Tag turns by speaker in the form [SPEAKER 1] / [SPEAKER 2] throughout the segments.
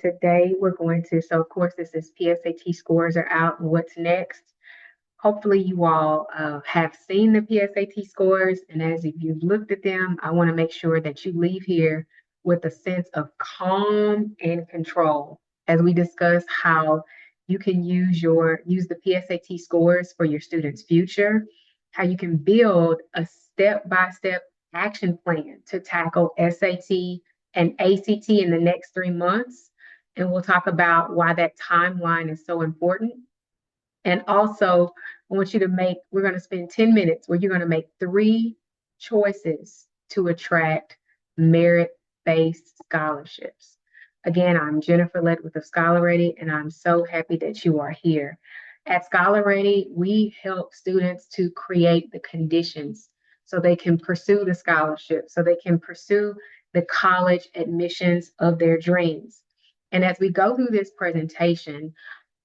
[SPEAKER 1] Today we're going to, so of course this is PSAT scores are out and what's next. Hopefully you all have seen the PSAT scores, and as if you've looked at them, I want to make sure that you leave here with a sense of calm and control as we discuss how you can use the PSAT scores for your students' future, how you can build a step-by-step action plan to tackle SAT and ACT in the next 3 months. And we'll talk about why that timeline is so important. And also, I want you to we're going to spend 10 minutes where you're going to make 3 choices to attract merit-based scholarships. Again, I'm Jennifer Ledwith of Scholar Ready, and I'm so happy that you are here. At Scholar Ready, we help students to create the conditions so they can pursue the scholarship, so they can pursue the college admissions of their dreams. And as we go through this presentation,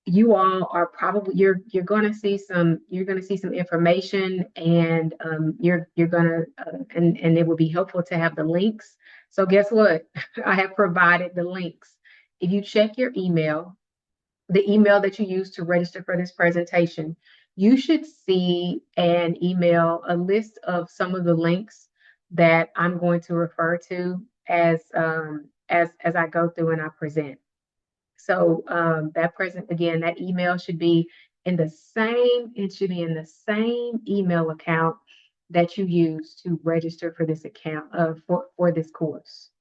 [SPEAKER 1] you all are probably you're going to see some information, and you're going to and it will be helpful to have the links. So guess what? I have provided the links. If you check your email, the email that you use to register for this presentation, you should see an email, a list of some of the links that I'm going to refer to as I go through and I present. So that email should be it should be in the same email account that you use to register for this account for this course.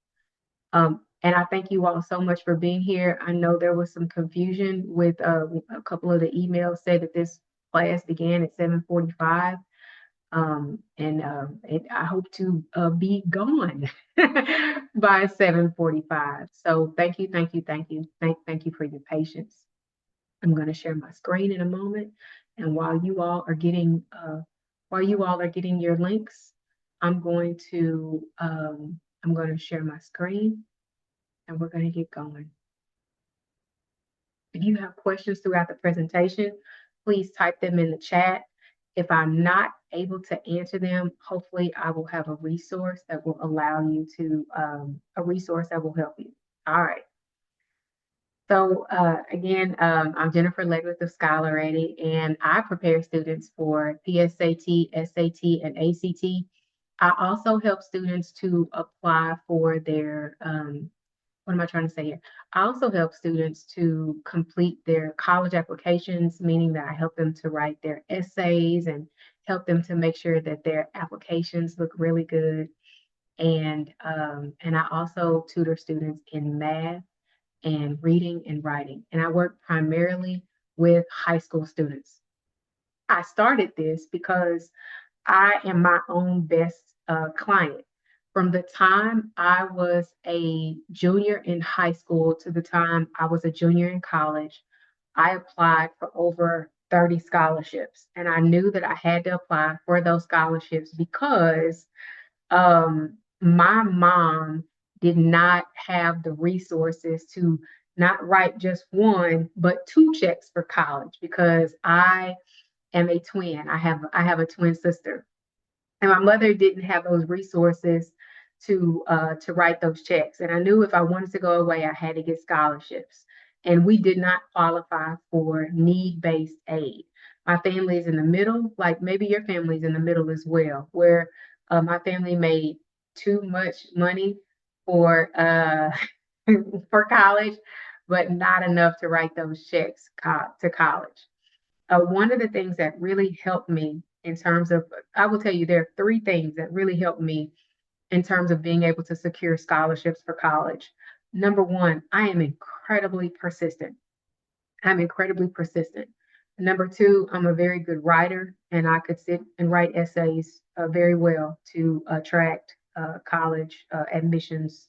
[SPEAKER 1] And I thank you all so much for being here. I know there was some confusion with a couple of the emails said that this class began at 7:45. I hope to be gone by 7:45. So thank you, thank you, thank you, thank you for your patience. I'm going to share my screen in a moment, and while you all are getting your links, I'm going to share my screen, and we're going to get going. If you have questions throughout the presentation, please type them in the chat. If I'm not able to answer them, hopefully I will have a resource that will help you. All right. So again, I'm Jennifer Ledwith of Scholar Ready, and I prepare students for PSAT, SAT, and ACT. I also help students to apply for their what am I trying to say here? I also help students to complete their college applications, meaning that I help them to write their essays and help them to make sure that their applications look really good. And I also tutor students in math and reading and writing. And I work primarily with high school students. I started this because I am my own best client. From the time I was a junior in high school to the time I was a junior in college, I applied for over 30 scholarships. And I knew that I had to apply for those scholarships because my mom did not have the resources to not write just one, but 2 checks for college because I am a twin. I have a twin sister, and my mother didn't have those resources to write those checks. And I knew if I wanted to go away, I had to get scholarships. And we did not qualify for need-based aid. My family is in the middle, like maybe your family is in the middle as well, where my family made too much money for for college, but not enough to write those checks to college. One of the things that really helped me in terms of, I will tell you, there are 3 things that really helped me in terms of being able to secure scholarships for college. Number one, I am incredibly persistent. I'm incredibly persistent. Number two, I'm a very good writer, and I could sit and write essays very well to attract college admissions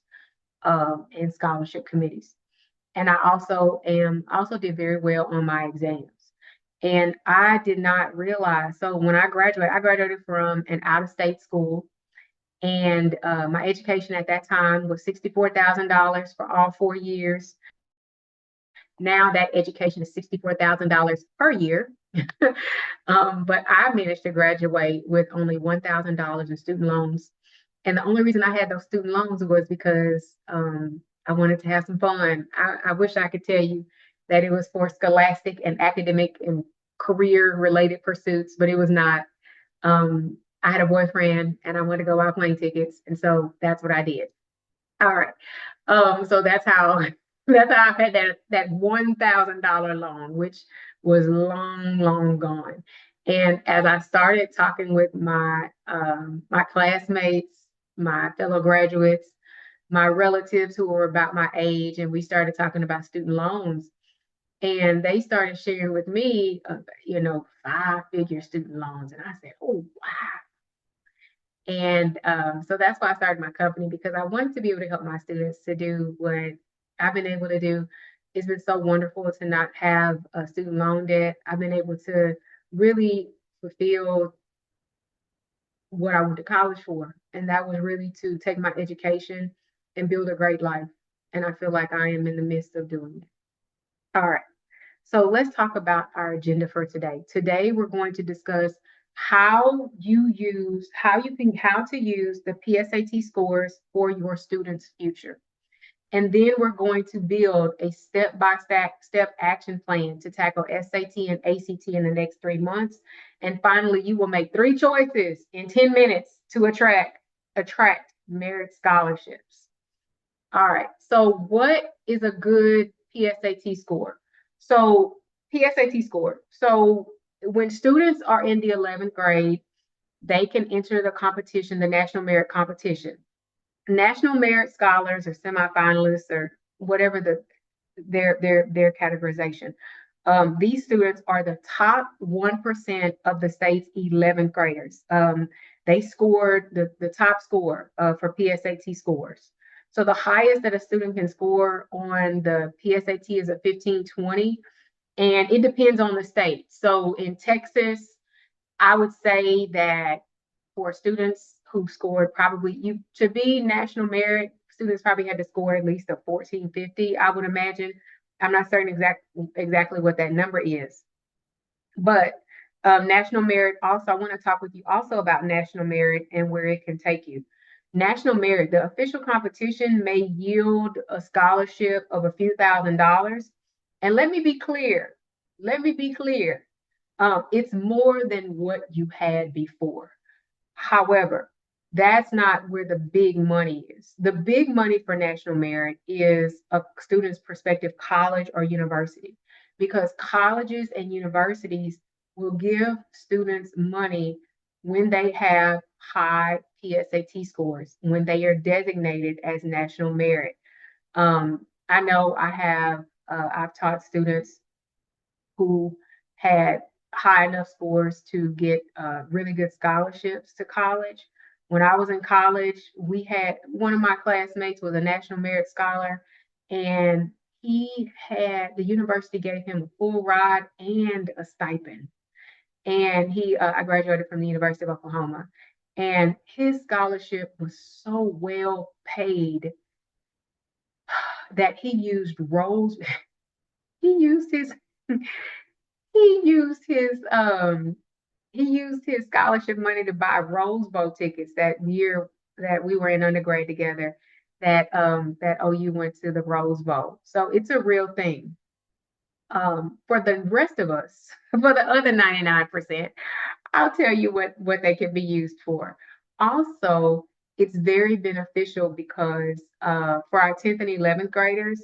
[SPEAKER 1] and scholarship committees. And I also did very well on my exams. And I did not realize, so when I graduated from an out-of-state school, and my education at that time was $64,000 for all 4 years. Now that education is $64,000 per year. But I managed to graduate with only $1,000 in student loans. And the only reason I had those student loans was because I wanted to have some fun. I wish I could tell you that it was for scholastic and academic and career related pursuits, but it was not. I had a boyfriend and I wanted to go buy plane tickets, and so that's what I did. All right. So that's how that's how I had that $1,000 loan, which was long, long gone. And as I started talking with my classmates, my fellow graduates, my relatives who were about my age, and we started talking about student loans, and they started sharing with me, five-figure student loans, and I said, "Oh wow!" And so that's why I started my company because I wanted to be able to help my students to do what I've been able to do. It's been so wonderful to not have a student loan debt. I've been able to really fulfill what I went to college for, and that was really to take my education and build a great life. And I feel like I am in the midst of doing it. All right. So let's talk about our agenda for today. Today we're going to discuss how to use the PSAT scores for your students' future. And then we're going to build a step-by-step action plan to tackle SAT and ACT in the next 3 months. And finally, you will make 3 choices in 10 minutes to attract merit scholarships. All right. So what is a good PSAT score? So PSAT score. So when students are in the 11th grade, they can enter the competition, the national merit competition. National merit scholars or semifinalists or whatever their categorization. These students are the top 1% of the state's 11th graders. They scored the top score for PSAT scores. So the highest that a student can score on the PSAT is a 1520, and it depends on the state. So in Texas, I would say that for students who scored probably you to be national merit, students probably had to score at least a 1450, I would imagine. I'm not certain exactly what that number is. But national merit also, I want to talk with you also about national merit and where it can take you. National merit, the official competition may yield a scholarship of a few $1,000s. And let me be clear, let me be clear. It's more than what you had before. However, that's not where the big money is. The big money for national merit is a student's prospective college or university, because colleges and universities will give students money when they have high PSAT scores, when they are designated as national merit. I know I've taught students who had high enough scores to get really good scholarships to college. When I was in college, we had one of my classmates was a National Merit Scholar, and the university gave him a full ride and a stipend. And I graduated from the University of Oklahoma, and his scholarship was so well paid that he used his he used his he used his scholarship money to buy Rose Bowl tickets that year that we were in undergrad together. That OU went to the Rose Bowl, so it's a real thing. For the rest of us, for the other 99%, I'll tell you what they can be used for. Also, it's very beneficial because for our 10th and 11th graders,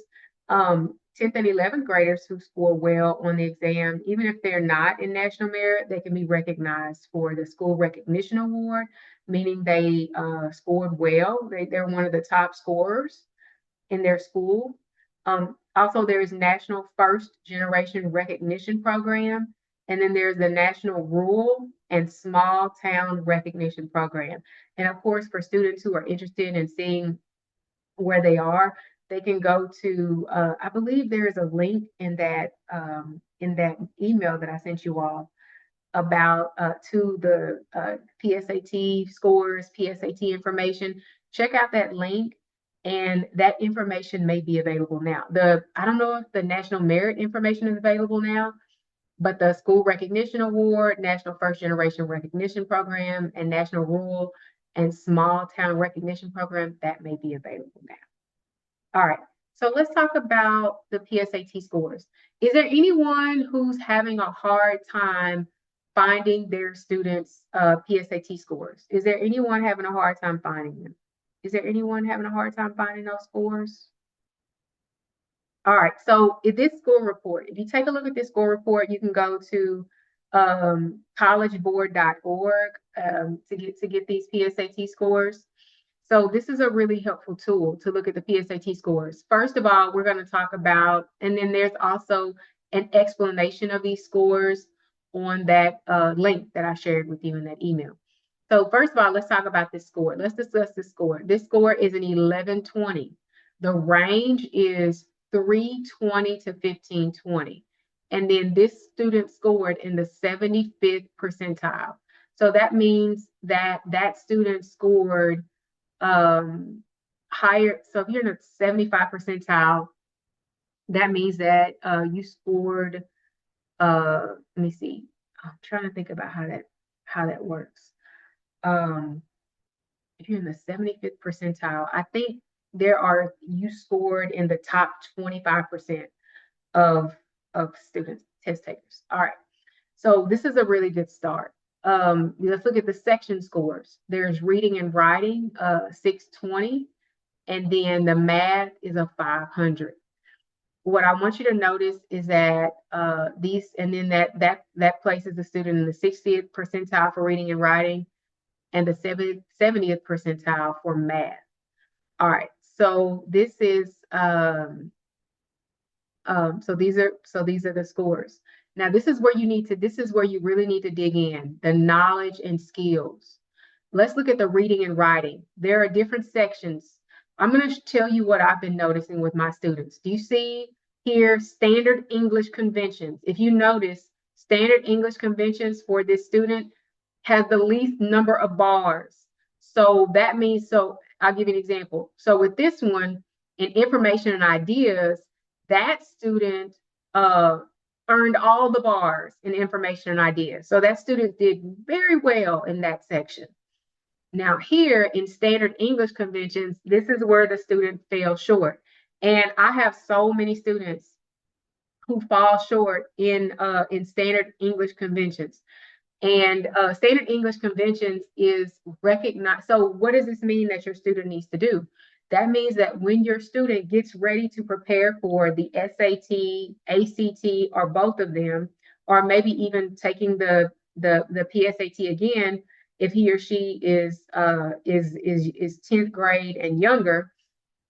[SPEAKER 1] 10th and 11th graders who score well on the exam, even if they're not in national merit, they can be recognized for the school recognition award, meaning they scored well. They're one of the top scorers in their school. Also, there's National First Generation Recognition Program, and then there's the National Rural and Small Town Recognition Program. And of course, for students who are interested in seeing where they are, they can go to. I believe there is a link in that email that I sent you all about to the PSAT scores, PSAT information. Check out that link, and that information may be available now. I don't know if the National Merit information is available now, but the School Recognition Award, National First Generation Recognition Program, and National Rural and Small Town Recognition Program, that may be available now. All right. So let's talk about the PSAT scores. Is there anyone who's having a hard time finding their students' PSAT scores? Is there anyone having a hard time finding them? Is there anyone having a hard time finding those scores? All right, so in this score report, if you take a look at this score report, you can go to collegeboard.org to get these PSAT scores. So this is a really helpful tool to look at the PSAT scores. First of all, we're going to talk about, and then there's also an explanation of these scores on that link that I shared with you in that email. So first of all, let's talk about this score. Let's discuss this score. This score is an 1120. The range is 320 to 1520. And then this student scored in the 75th percentile. So that means that that student scored higher. So if you're in the 75 percentile, that means that you scored, let me see. I'm trying to think about how that works. If you're in the 75th percentile, I think you scored in the top 25% of students, test takers. All right. So this is a really good start. Let's look at the section scores. There's reading and writing, 620, and then the math is a 500. What I want you to notice is that and then that places the student in the 60th percentile for reading and writing, and the 70th percentile for math. All right, so this is so these are the scores. Now this is where you really need to dig in, the knowledge and skills. Let's look at the reading and writing. There are different sections. I'm going to tell you what I've been noticing with my students. Do you see here standard English conventions? If you notice, standard English conventions for this student has the least number of bars. So that means, so I'll give you an example. So with this one, in information and ideas, that student earned all the bars in information and ideas. So that student did very well in that section. Now here in standard English conventions, this is where the student fell short. And I have so many students who fall short in standard English conventions. And standard English conventions is recognized. So what does this mean that your student needs to do? That means that when your student gets ready to prepare for the SAT, ACT, or both of them, or maybe even taking the PSAT again, if he or she is 10th grade and younger,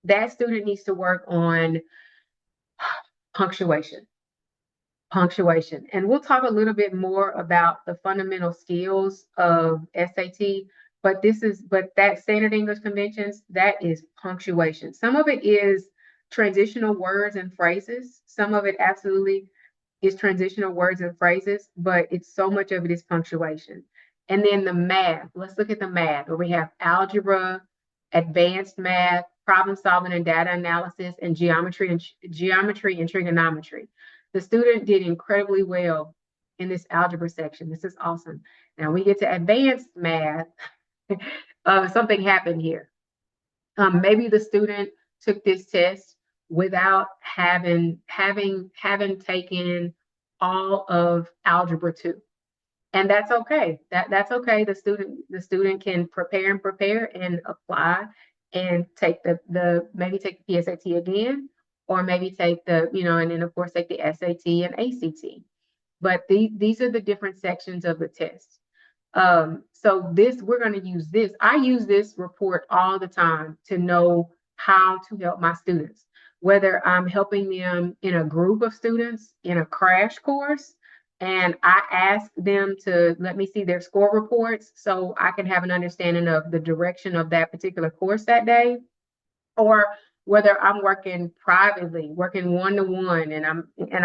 [SPEAKER 1] that student needs to work on punctuation. And we'll talk a little bit more about the fundamental skills of SAT, but that standard English conventions, that is punctuation. Some of it is transitional words and phrases. Some of it absolutely is transitional words and phrases, but so much of it is punctuation. And then the math, let's look at the math, where we have algebra, advanced math, problem solving and data analysis, and geometry and trigonometry. The student did incredibly well in this algebra section. This is awesome. Now we get to advanced math. Something happened here. Maybe the student took this test without having taken all of algebra 2. And that's okay. That's okay. The student can prepare and apply and take maybe take the PSAT again, or maybe take and then of course take the SAT and ACT. But these are the different sections of the test. So we're going to use this. I use this report all the time to know how to help my students, whether I'm helping them in a group of students in a crash course, and I ask them to let me see their score reports so I can have an understanding of the direction of that particular course that day, or whether I'm working privately, working one-to-one, and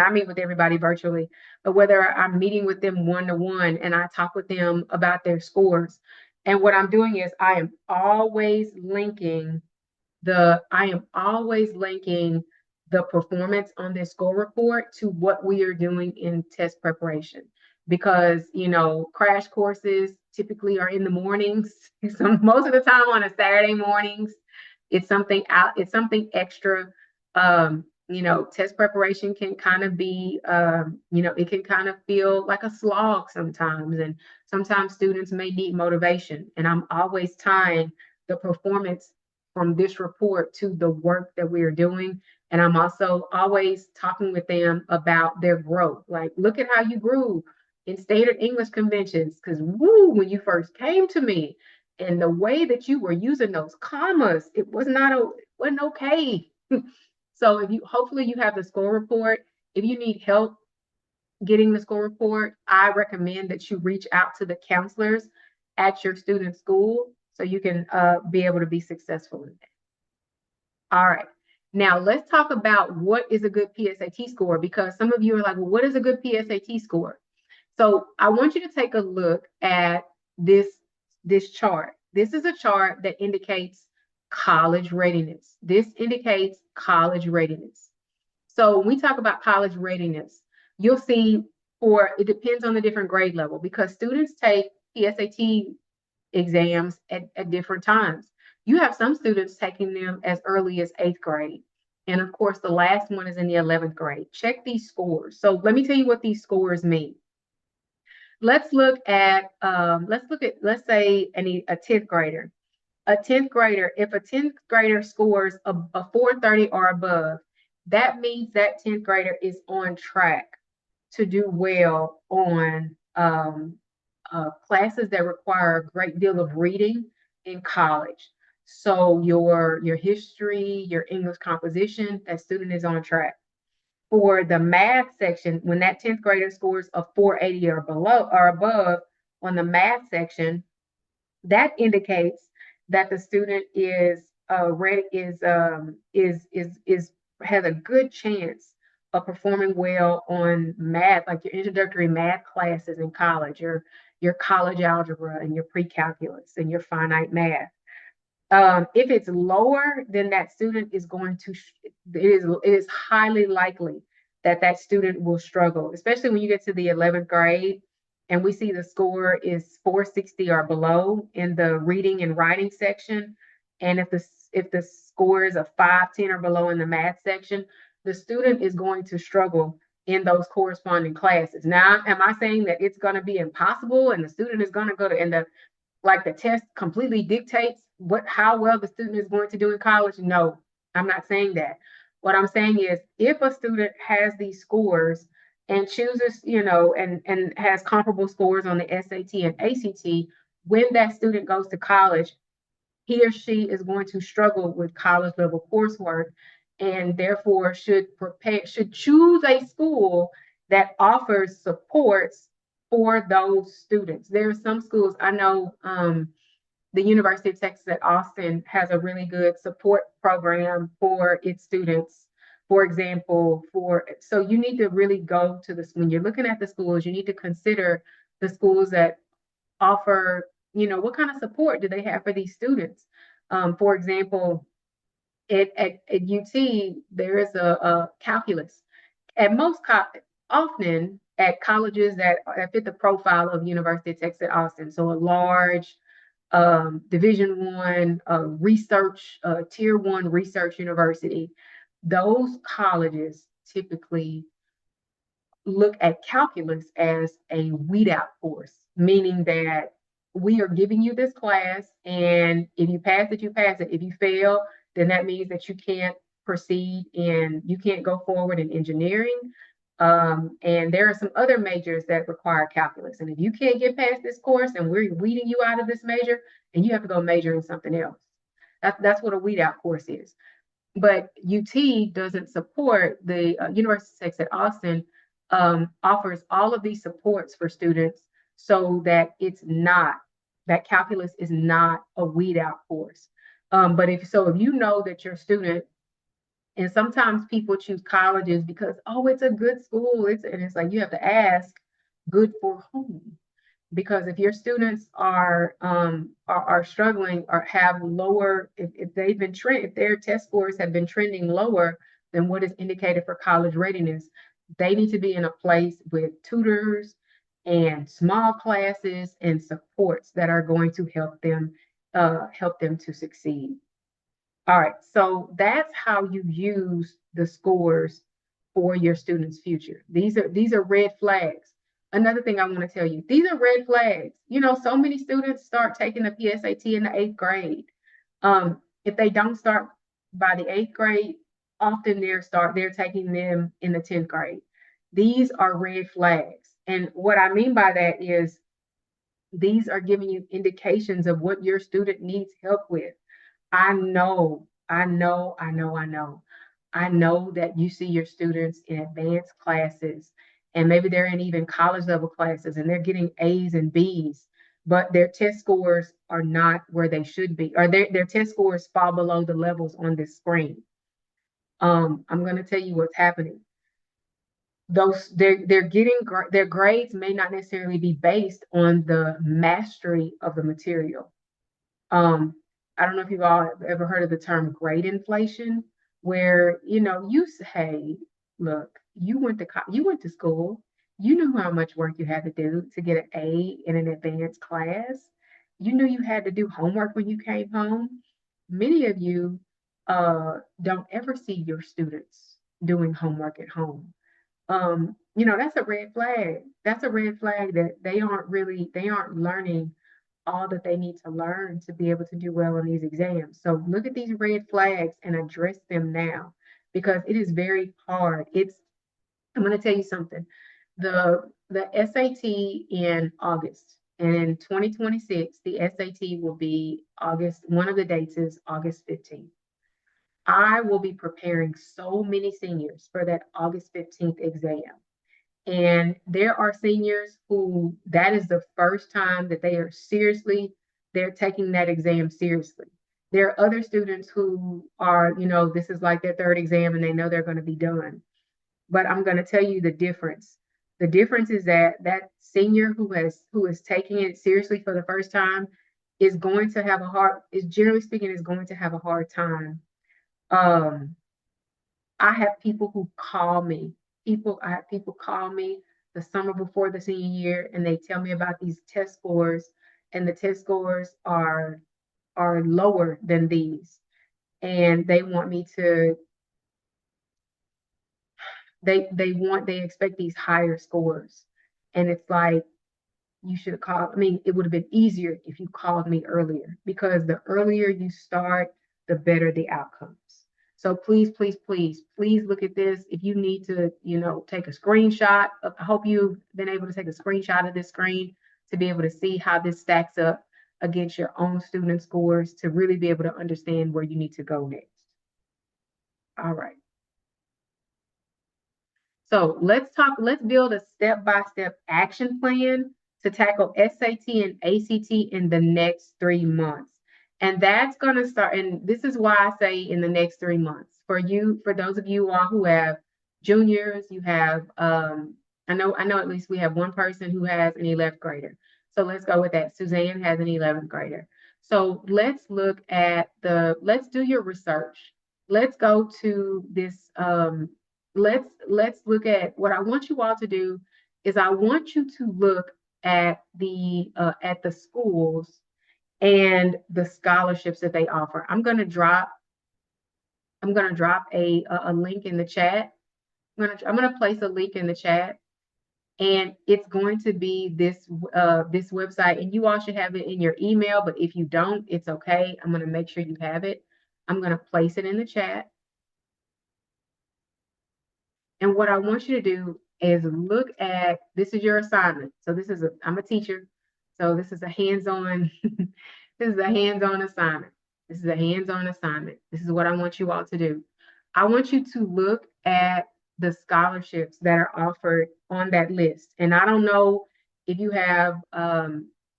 [SPEAKER 1] I meet with everybody virtually, but whether I'm meeting with them one-to-one and I talk with them about their scores. And what I'm doing is I am always linking the performance on this score report to what we are doing in test preparation, because crash courses typically are in the mornings. So most of the time on a Saturday mornings, it's something extra Test preparation can kind of be, it can kind of feel like a slog sometimes. And sometimes students may need motivation. And I'm always tying the performance from this report to the work that we are doing. And I'm also always talking with them about their growth. Like, look at how you grew in standard English conventions. Because, woo, when you first came to me, and the way that you were using those commas, wasn't okay. So if you hopefully you have the score report. If you need help getting the score report, I recommend that you reach out to the counselors at your student school so you can be able to be successful in that. All right. Now let's talk about what is a good PSAT score, because some of you are like, well, what is a good PSAT score? So I want you to take a look at this chart. This is a chart that indicates college readiness. This indicates college readiness. So when we talk about college readiness, you'll see, or it depends on the different grade level, because students take PSAT exams at different times. You have some students taking them as early as 8th grade. And of course, the last one is in the 11th grade. Check these scores. So let me tell you what these scores mean. Let's say a 10th grader. A 10th grader, if a 10th grader scores a 430 or above, that means that 10th grader is on track to do well on classes that require a great deal of reading in college. So your history, your English composition, that student is on track. For the math section, when that 10th grader scores a 480 or below or above on the math section, that indicates that the student is ready is has a good chance of performing well on math, like your introductory math classes in college, your college algebra and your pre-calculus and your finite math. If it's lower, then that student is going to, it is highly likely that that student will struggle, especially when you get to the 11th grade and we see the score is 460 or below in the reading and writing section. And if the score is a 510 or below in the math section, the student is going to struggle in those corresponding classes. Now, am I saying that it's going to be impossible and the student is going to go to end up like the test completely dictates how well the student is going to do in college? No, I'm not saying that. What I'm saying is if a student has these scores and chooses, and has comparable scores on the SAT and ACT, when that student goes to college, he or she is going to struggle with college level coursework and therefore should choose a school that offers supports for those students. There are some schools I know, the University of Texas at Austin has a really good support program for its students. For example, so you need to really go to this when you're looking at the schools, you need to consider the schools that offer, what kind of support do they have for these students? For example, at UT, there is a calculus. At often at colleges that fit the profile of University of Texas at Austin, so a large Division One research, Tier One research university, those colleges typically look at calculus as a weed out course, meaning that we are giving you this class, and if you pass it, you pass it. If you fail, then that means that you can't proceed and you can't go forward in engineering. And there are some other majors that require calculus. And if you can't get past this course and we're weeding you out of this major, and you have to go major in something else. That's what a weed out course is. But UT doesn't support the University of Texas at Austin, offers all of these supports for students so that that calculus is not a weed out course. But if you know that your student, and sometimes people choose colleges because, oh, it's a good school. And it's like you have to ask, good for whom? Because if your students are struggling or have lower, if they've been if their test scores have been trending lower than what is indicated for college readiness, they need to be in a place with tutors and small classes and supports that are going to help them to succeed. All right, so that's how you use the scores for your students' future. These are red flags. Another thing I want to tell you, these are red flags. You know, so many students start taking the PSAT in the eighth grade. If they don't start by the eighth grade, often they're taking them in the 10th grade. These are red flags. And what I mean by that is these are giving you indications of what your student needs help with. I know that you see your students in advanced classes, and maybe they're in even college level classes and they're getting A's and B's, but their test scores are not where they should be, or their test scores fall below the levels on this screen. I'm going to tell you what's happening. They're getting their grades may not necessarily be based on the mastery of the material. Um, I don't know if you've all ever heard of the term grade inflation, where you say, look, you went to school, you knew how much work you had to do to get an A in an advanced class. You knew you had to do homework when you came home. Many of you don't ever see your students doing homework at home. That's a red flag. That's a red flag that they aren't learning all that they need to learn to be able to do well on these exams. So look at these red flags and address them now because it is very hard. I'm going to tell you something. The SAT in August, and in 2026 the SAT will be August. One of the dates is August 15th. I will be preparing so many seniors for that August 15th exam. And there are seniors who that is the first time that they're taking that exam seriously. There are other students who are, this is like their third exam and they know they're going to be done. But I'm going to tell you the difference. The difference is that senior who is taking it seriously for the first time is generally speaking is going to have a hard time. Um, I have people who call me. I have people call me the summer before the senior year, and they tell me about these test scores, and the test scores are lower than these, and they expect these higher scores, and it's like you should have called. I mean, it would have been easier if you called me earlier because the earlier you start, the better the outcomes. So please, please, please, please look at this. If you need to, take a screenshot, I hope you've been able to take a screenshot of this screen to be able to see how this stacks up against your own student scores to really be able to understand where you need to go next. All right. So let's build a step-by-step action plan to tackle SAT and ACT in the next 3 months. And that's going to start, and this is why I say in the next 3 months. For those of you all who have juniors, you have, I know at least we have one person who has an 11th grader. So let's go with that. Suzanne has an 11th grader. So let's do your research. Let's go to this let's look at what I want you all to do is I want you to look at the schools and the scholarships that they offer. I'm going to drop a link in the chat. I'm going to place a link in the chat, and it's going to be this website, and you all should have it in your email, but if you don't, it's okay. I'm going to make sure you have it. I'm going to place it in the chat. And what I want you to do is look at this is your assignment. So I'm a teacher. So this is a hands-on, this is a hands-on assignment. This is a hands-on assignment. This is what I want you all to do. I want you to look at the scholarships that are offered on that list. And I don't know if you have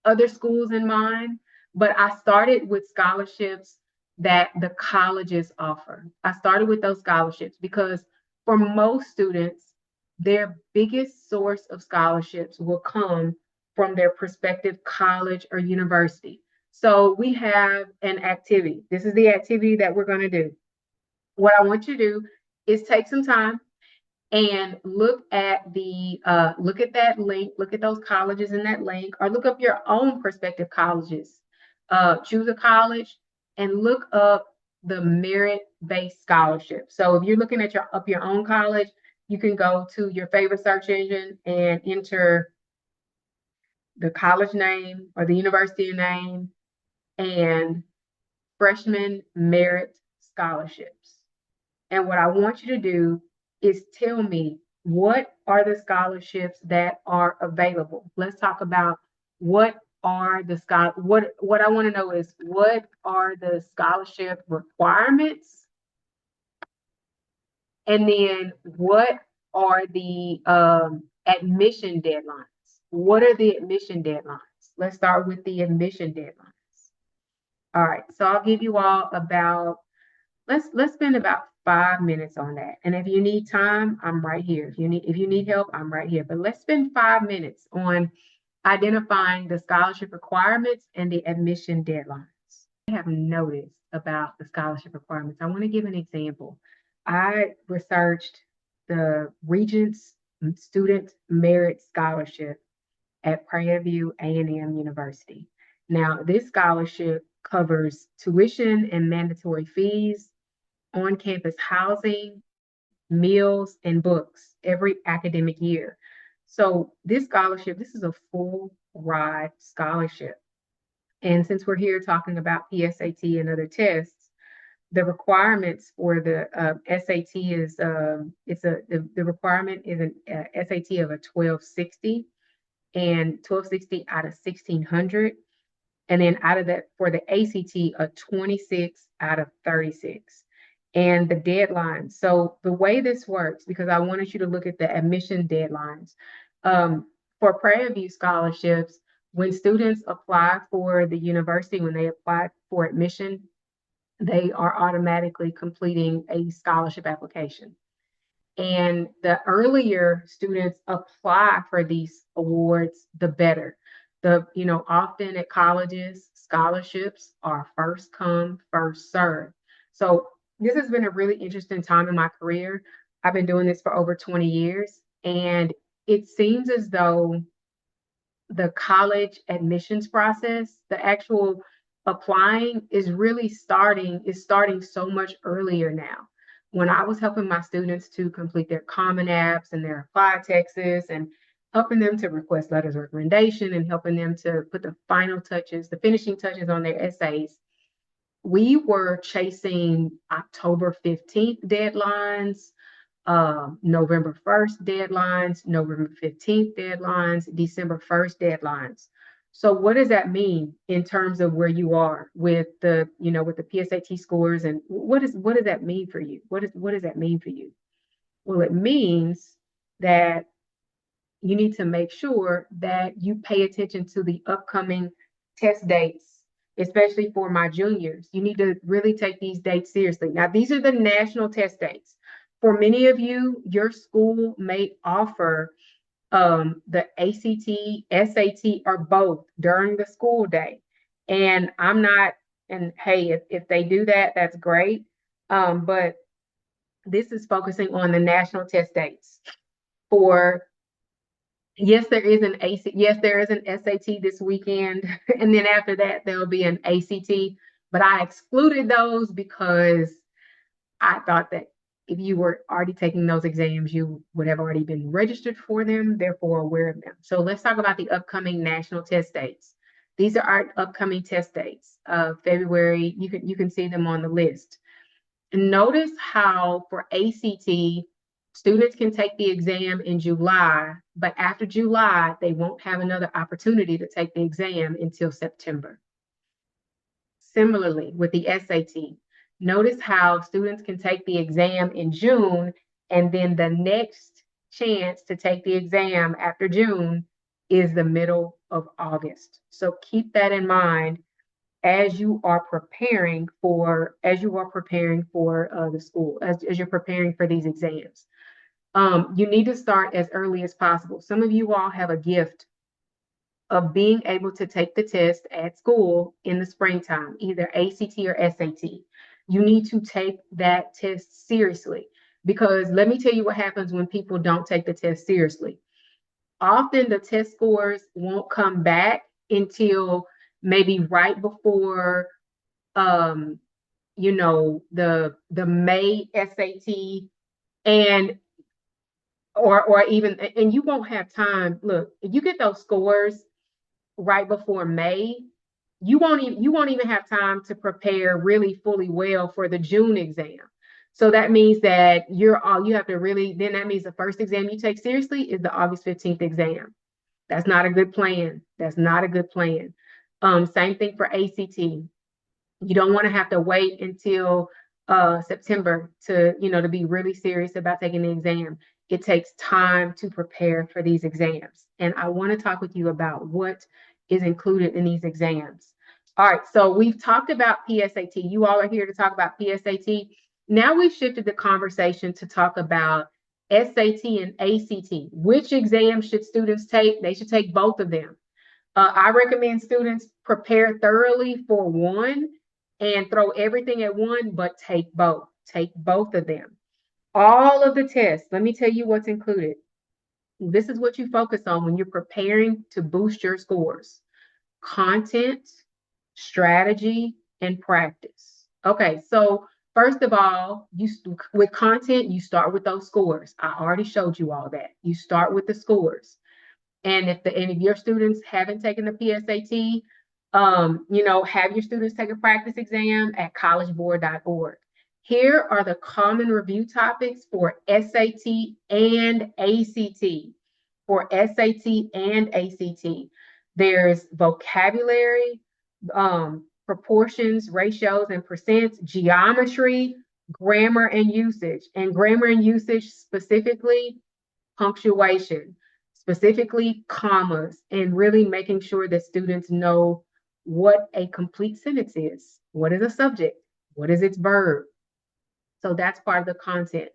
[SPEAKER 1] other schools in mind, but I started with scholarships that the colleges offer. I started with those scholarships because for most students, their biggest source of scholarships will come from their prospective college or university. So we have an activity. This is the activity that we're going to do. What I want you to do is take some time and look at that link, look at those colleges in that link, or look up your own prospective colleges. Choose a college and look up the merit-based scholarship. So if you're looking at your own college, you can go to your favorite search engine and enter the college name or the university name and freshman merit scholarships. And what I want you to do is tell me, what are the scholarships that are available? Let's talk about what are the what I want to know is, what are the scholarship requirements? And then what are the admission deadlines? What are the admission deadlines? Let's start with the admission deadlines. All right, so I'll give you all about, let's spend about 5 minutes on that. And if you need time, I'm right here. If you need help, I'm right here. But let's spend 5 minutes on identifying the scholarship requirements and the admission deadlines. I have noticed about the scholarship requirements. I want to give an example. I researched the Regents Student Merit Scholarship at Prairie View A&M University. Now, this scholarship covers tuition and mandatory fees, on-campus housing, meals, and books every academic year. So this scholarship, this is a full ride scholarship. And since we're here talking about PSAT and other tests, the requirements for the SAT is the requirement is an SAT of a 1260 and 1260 out of 1600. And then out of that, for the ACT, a 26 out of 36. And the deadline. So the way this works, because I wanted you to look at the admission deadlines. For Prairie View scholarships, when students apply for the university, when they apply for admission, they are automatically completing a scholarship application. And the earlier students apply for these awards, the better. Often at colleges, scholarships are first come, first serve. So this has been a really interesting time in my career. I've been doing this for over 20 years, and it seems as though the college admissions process, the actual applying is starting so much earlier now. When I was helping my students to complete their Common Apps and their Apply Texas, and helping them to request letters of recommendation and helping them to put the final touches, the finishing touches on their essays, we were chasing October 15th deadlines, November 1st deadlines, November 15th deadlines, December 1st deadlines. So what does that mean in terms of where you are with the PSAT scores, and what does that mean for you? What does that mean for you? Well, it means that you need to make sure that you pay attention to the upcoming test dates, especially for my juniors. You need to really take these dates seriously. Now, these are the national test dates. For many of you, your school may offer the ACT, SAT, or both during the school day. And hey, if they do that, that's great. But this is focusing on the national test dates for, yes, there is an SAT this weekend, and then after that there'll be an ACT. But I excluded those because I thought that if you were already taking those exams, you would have already been registered for them, therefore aware of them. So let's talk about the upcoming national test dates. These are our upcoming test dates. February, you can see them on the list. Notice how for ACT, students can take the exam in July, but after July, they won't have another opportunity to take the exam until September. Similarly, with the SAT, notice how students can take the exam in June, and then the next chance to take the exam after June is the middle of August. So keep that in mind as you are preparing for the school, as you're preparing for these exams. You need to start as early as possible. Some of you all have a gift of being able to take the test at school in the springtime, either ACT or SAT. You need to take that test seriously, because let me tell you what happens when people don't take the test seriously. Often the test scores won't come back until maybe right before the May SAT, and or even, and you won't have time. Look, if you get those scores right before May, you won't even have time to prepare really fully well for the June exam. So that means that you have to really, then that means the first exam you take seriously is the August 15th exam. That's not a good plan. That's not a good plan. Same thing for ACT. You don't want to have to wait until September to be really serious about taking the exam. It takes time to prepare for these exams. And I want to talk with you about what is included in these exams. All right, so we've talked about PSAT. You all are here to talk about PSAT. Now we've shifted the conversation to talk about SAT and ACT. Which exam should students take? They should take both of them. I recommend students prepare thoroughly for one and throw everything at one, but take both. Take both of them. All of the tests, let me tell you what's included. This is what you focus on when you're preparing to boost your scores: content, strategy, and practice. Okay, so first of all, with content, you start with those scores. I already showed you all that. You start with the scores. And if your students haven't taken the PSAT, have your students take a practice exam at collegeboard.org. Here are the common review topics for SAT and ACT. For SAT and ACT, there's vocabulary, proportions, ratios, and percents, geometry, grammar and usage. And grammar and usage specifically, punctuation, specifically commas, and really making sure that students know what a complete sentence is. What is a subject? What is its verb? So that's part of the content.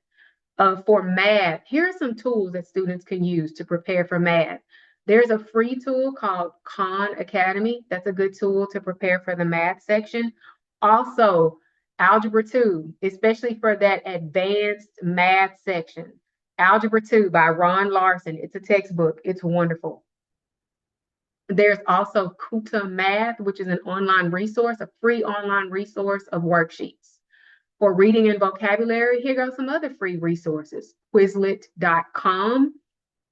[SPEAKER 1] For math, here are some tools that students can use to prepare for math. There's a free tool called Khan Academy. That's a good tool to prepare for the math section. Also, Algebra 2, especially for that advanced math section. Algebra 2 by Ron Larson. It's a textbook. It's wonderful. There's also Kuta Math, which is an online resource, a free online resource of worksheets. For reading and vocabulary, here go some other free resources: Quizlet.com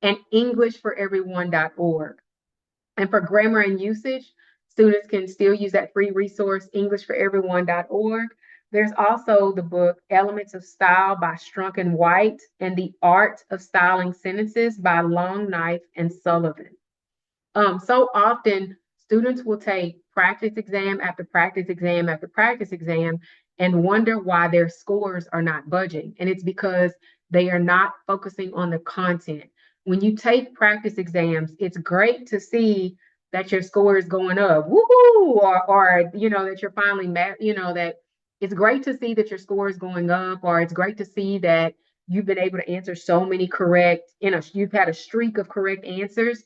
[SPEAKER 1] and EnglishForEveryone.org. And for grammar and usage, students can still use that free resource, EnglishForEveryone.org. There's also the book Elements of Style by Strunk and White, and The Art of Styling Sentences by Longknife and Sullivan. So often students will take practice exam after practice exam after practice exam and wonder why their scores are not budging. And it's because they are not focusing on the content. When you take practice exams, it's great to see that your score is going up, woohoo, or that you're finally that it's great to see that your score is going up, or it's great to see that you've been able to answer so many correct, you've had a streak of correct answers.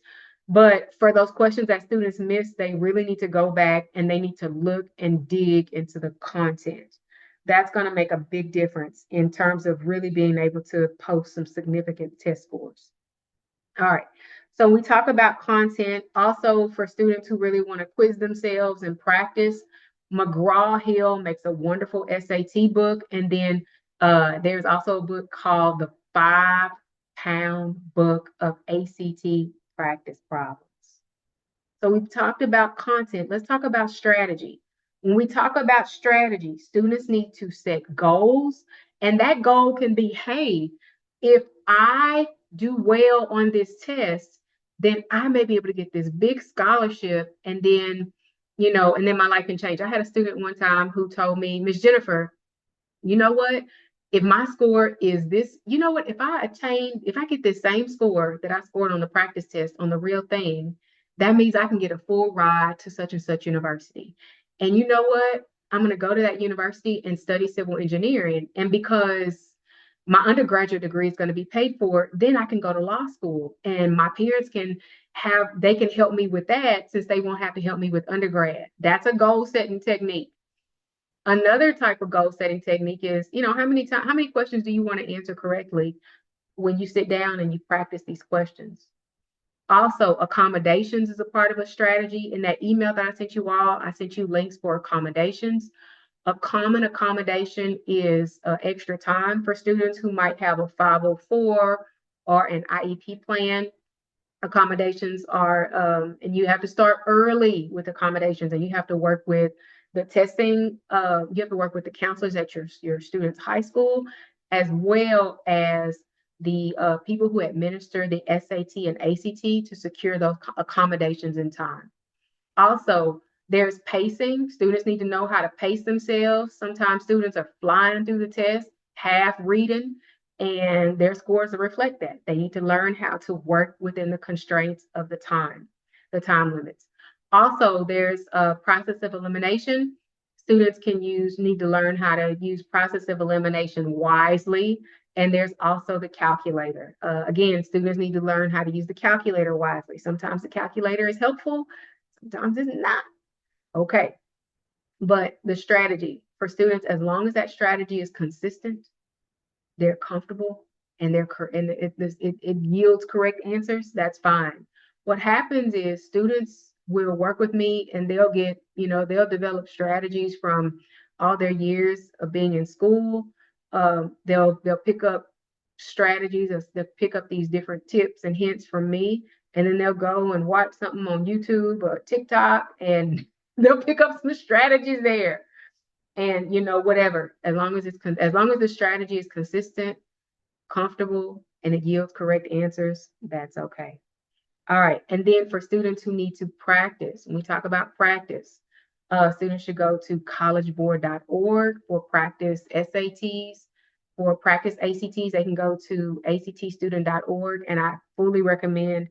[SPEAKER 1] But for those questions that students miss, they really need to go back and they need to look and dig into the content. That's going to make a big difference in terms of really being able to post some significant test scores. All right. So we talk about content. Also, for students who really want to quiz themselves and practice, McGraw-Hill makes a wonderful SAT book. And then there's also a book called The 5-Pound Book of ACT Practice Problems. So we've talked about content. Let's talk about strategy. When we talk about strategy, students need to set goals. And that goal can be, hey, if I do well on this test, then I may be able to get this big scholarship, and then my life can change. I had a student one time who told me, Miss Jennifer, you know what? If my score is this, you know what? If I get this same score that I scored on the practice test on the real thing, that means I can get a full ride to such and such university. And you know what? I'm going to go to that university and study civil engineering. And because my undergraduate degree is going to be paid for, then I can go to law school. And my parents they can help me with that, since they won't have to help me with undergrad. That's a goal setting technique. Another type of goal setting technique is, how many questions do you want to answer correctly when you sit down and you practice these questions? Also, accommodations is a part of a strategy. In that email that I sent you all, I sent you links for accommodations. A common accommodation is extra time for students who might have a 504 or an IEP plan. Accommodations are, and you have to start early with accommodations, and you have to work with the testing. You have to work with the counselors at your student's high school, as well as the people who administer the SAT and ACT to secure those accommodations in time. Also, there's pacing. Students need to know how to pace themselves. Sometimes students are flying through the test, half reading, and their scores reflect that. They need to learn how to work within the constraints of the time limits. Also, there's a process of elimination. Students need to learn how to use process of elimination wisely. And there's also the calculator. Again, students need to learn how to use the calculator wisely. Sometimes the calculator is helpful, sometimes it's not. Okay. But the strategy for students, as long as that strategy is consistent, they're comfortable, and it yields correct answers, that's fine. What happens is students will work with me, and they'll develop strategies from all their years of being in school. They'll pick up strategies, they'll pick up these different tips and hints from me, and then they'll go and watch something on YouTube or TikTok, and they'll pick up some strategies there. And whatever, as long as the strategy is consistent, comfortable, and it yields correct answers, that's okay. All right. And then for students who need to practice, when we talk about practice, students should go to collegeboard.org for practice SATs. For practice ACTs, they can go to actstudent.org. And I fully recommend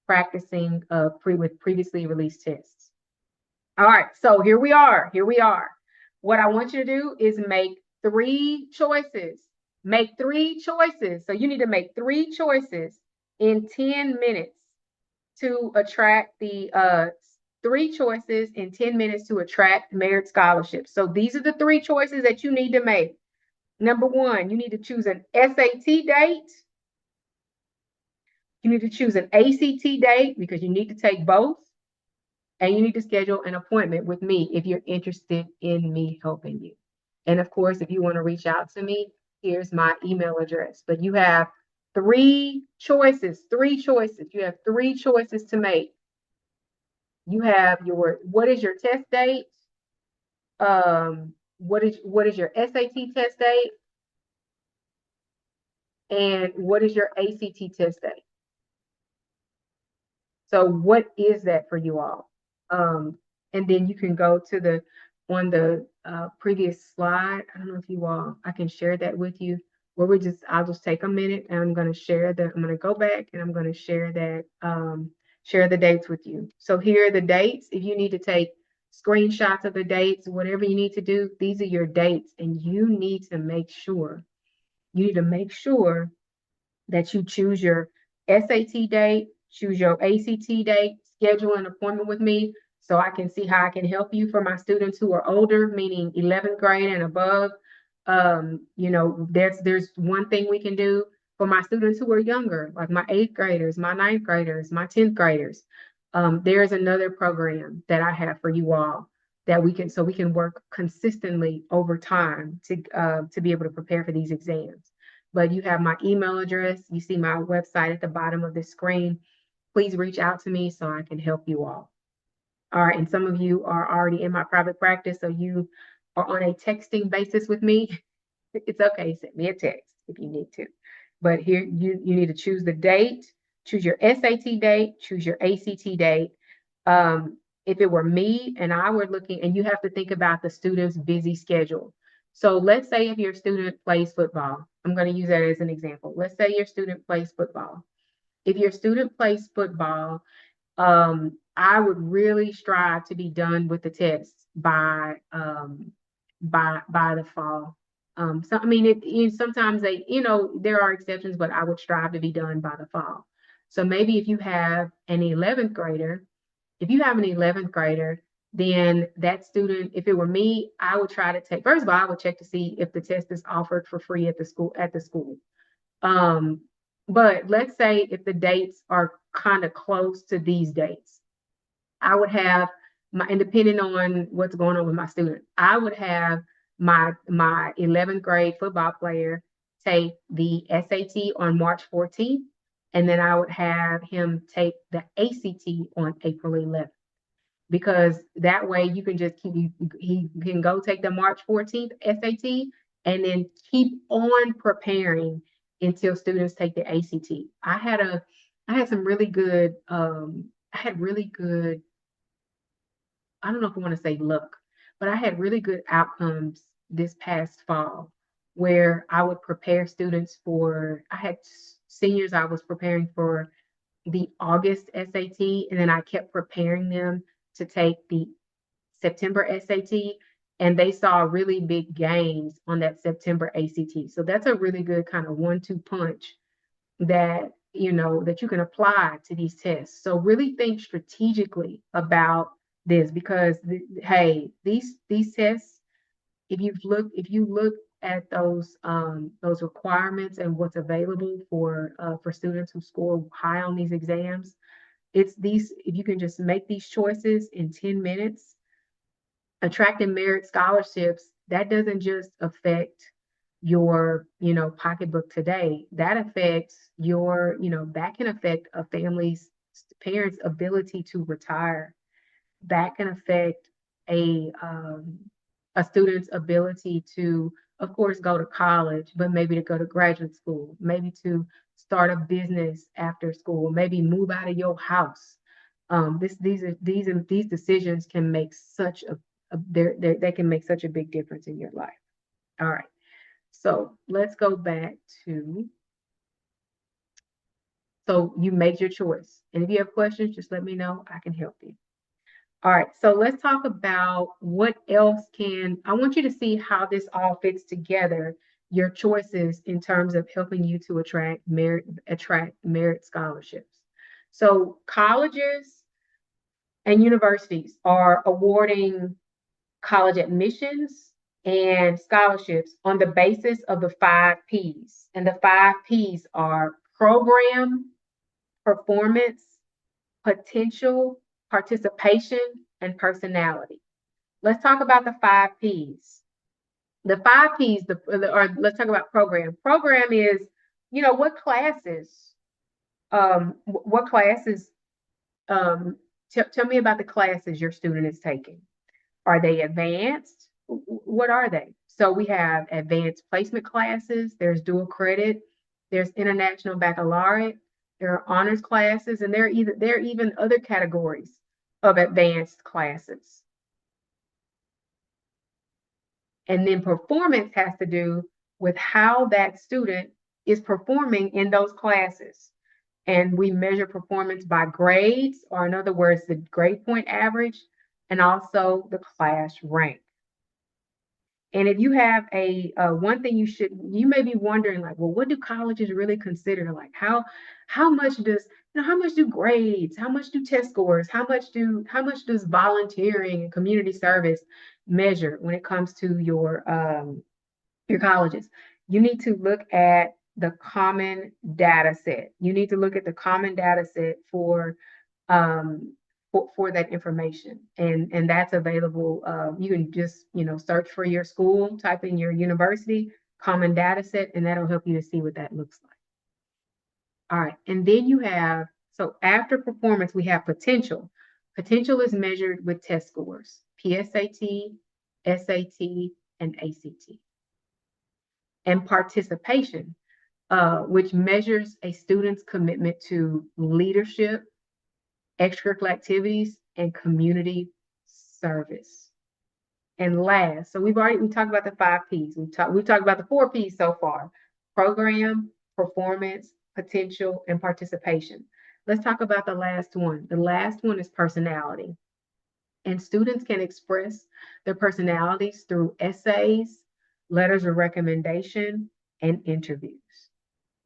[SPEAKER 1] practicing with previously released tests. All right. So here we are. What I want you to do is make 3 choices. Make 3 choices. So you need to make 3 choices in 10 minutes to attract the 3 choices in 10 minutes to attract merit scholarships. So these are the 3 choices that you need to make. Number 1, you need to choose an SAT date. You need to choose an ACT date because you need to take both. And you need to schedule an appointment with me if you're interested in me helping you. And of course, if you want to reach out to me, here's my email address. But you have 3 choices. You have 3 choices to make. You have what is your test date? What is your SAT test date? And what is your ACT test date? So what is that for you all? And then you can go to on the previous slide. I don't know if I can share that with you. I'll just take a minute, and I'm going to go back, and I'm going to share the dates with you. So here are the dates. If you need to take screenshots of the dates, whatever you need to do, these are your dates, and you need to make sure that you choose your SAT date, choose your ACT date, schedule an appointment with me so I can see how I can help you. For my students who are older, meaning 11th grade and above, there's one thing we can do. For my students who are younger, like my 8th graders, my 9th graders, my 10th graders, there's another program that I have for you all that we can work consistently over time to be able to prepare for these exams. But you have my email address. You see my website at the bottom of the screen. Please reach out to me so I can help you all. All right. And some of you are already in my private practice, so you are on a texting basis with me. It's okay. Send me a text if you need to. But here you need to choose the date, choose your SAT date, choose your ACT date. If it were me and I were looking, and you have to think about the student's busy schedule. So let's say if your student plays football, I'm going to use that as an example. Let's say your student plays football. If your student plays football, I would really strive to be done with the tests by the fall. Sometimes there are exceptions, but I would strive to be done by the fall. So maybe if you have an 11th grader, then that student, if it were me, I would try to take, first of all, I would check to see if the test is offered for free at the school. But let's say if the dates are kind of close to these dates, I would have and depending on what's going on with my student, I would have my 11th grade football player take the SAT on March 14th, and then I would have him take the ACT on April 11th. Because that way you can just keep, he can go take the March 14th SAT and then keep on preparing until students take the ACT. I had some really good I had really good, I don't know if I want to say luck, but I had really good outcomes this past fall where I would prepare students for, I had seniors I was preparing for the August SAT, and then I kept preparing them to take the September SAT, and they saw really big gains on that September ACT. So that's a really good kind of 1-2 punch that that you can apply to these tests. So really think strategically about this because hey, these tests, if you look at those requirements and what's available for students who score high on these exams, it's these, if you can just make these choices in 10 minutes, attracting merit scholarships, that doesn't just affect your, pocketbook today. That affects your, that can affect a family's parents' ability to retire. That can affect a student's ability to, of course, go to college, but maybe to go to graduate school, maybe to start a business after school, maybe move out of your house. These decisions can make such they can make such a big difference in your life. All right. So let's go back to, so you made your choice. And if you have questions, just let me know. I can help you. All right, so let's talk about what else I want you to see how this all fits together, your choices in terms of helping you to attract merit scholarships. So colleges and universities are awarding college admissions and scholarships on the basis of the 5 Ps. And the 5 Ps are program, performance, potential, participation, and personality. Let's talk about the 5 Ps. The 5 Ps, or let's talk about program. Program is, what classes, tell me about the classes your student is taking. Are they advanced? What are they? So we have advanced placement classes, there's dual credit, there's international baccalaureate, there are honors classes, and there are even other categories of advanced classes. And then performance has to do with how that student is performing in those classes. And we measure performance by grades, or in other words, the grade point average, and also the class rank. And if you have one thing you may be wondering, like, well, what do colleges really consider? Like how much do grades, how much do test scores, how much does volunteering and community service measure when it comes to your colleges? You need to look at the common data set. You need to look at the common data set for that information, and that's available. You can just search for your school, type in your university common data set, and that'll help you to see what that looks like. All right, and then you have, so after performance we have potential. Potential is measured with test scores, PSAT, SAT, and ACT. And participation, which measures a student's commitment to leadership, extracurricular activities, and community service. And last, so we talked about the 5 Ps. We've talked about the 4 Ps so far: program, performance, potential, and participation. Let's talk about the last one. The last one is personality. And students can express their personalities through essays, letters of recommendation, and interviews.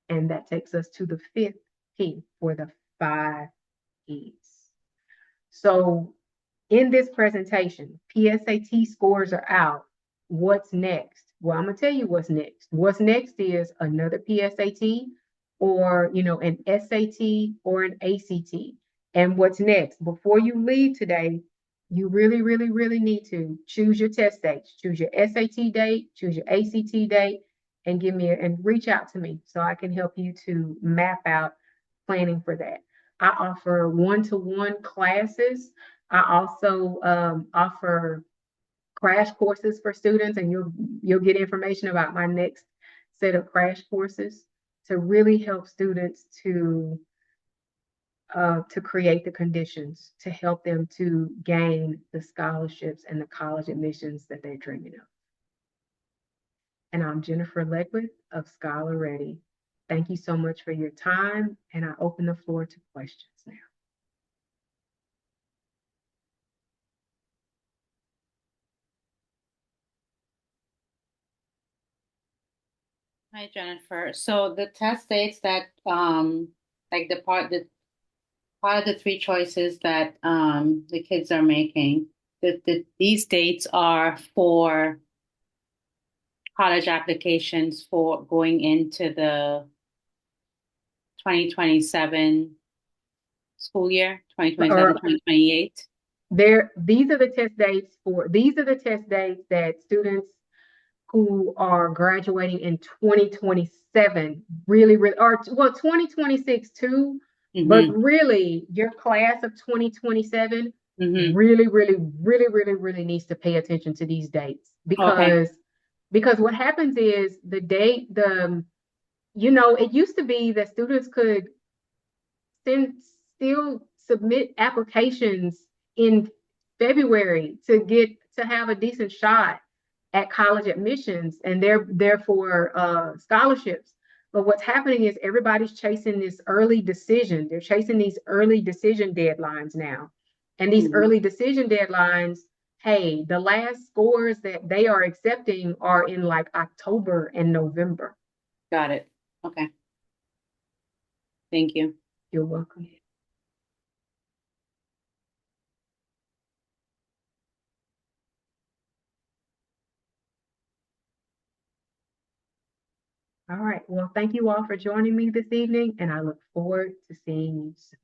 [SPEAKER 1] And that takes us to the 5th P for the 5 Ps. So in this presentation, PSAT scores are out. What's next? Well, I'm going to tell you what's next. What's next is another PSAT, or an SAT or an ACT. And what's next? Before you leave today, You really, really, really need to choose your test dates, choose your SAT date, choose your ACT date, and and reach out to me so I can help you to map out planning for that. I offer one-to-one classes. I also offer crash courses for students, and you'll get information about my next set of crash courses to really help students to create the conditions to help them to gain the scholarships and the college admissions that they're dreaming of. And I'm Jennifer Ledwith of Scholar Ready. Thank you so much for your time, and I open the floor to questions now.
[SPEAKER 2] Hi, Jennifer. So the test states that like the part of the three choices that the kids are making, these dates are for college applications for going into the 2027 school year, 2027,
[SPEAKER 1] Or
[SPEAKER 2] 2028.
[SPEAKER 1] these are the test dates that students who are graduating in 2027 really, really, or well, 2026 too, but
[SPEAKER 2] Mm-hmm.
[SPEAKER 1] really your class of 2027
[SPEAKER 2] Mm-hmm.
[SPEAKER 1] really, really, really, really, really needs to pay attention to these dates
[SPEAKER 2] Okay.
[SPEAKER 1] because what happens is it used to be that students could send still submit applications in February to have a decent shot at college admissions and therefore scholarships. But what's happening is everybody's chasing this early decision. They're chasing these early decision deadlines now. And these
[SPEAKER 2] Mm-hmm.
[SPEAKER 1] early decision deadlines, hey, the last scores that they are accepting are in like October and November.
[SPEAKER 2] Got it. Okay. Thank you.
[SPEAKER 1] You're welcome. All right. Well, thank you all for joining me this evening, and I look forward to seeing you soon.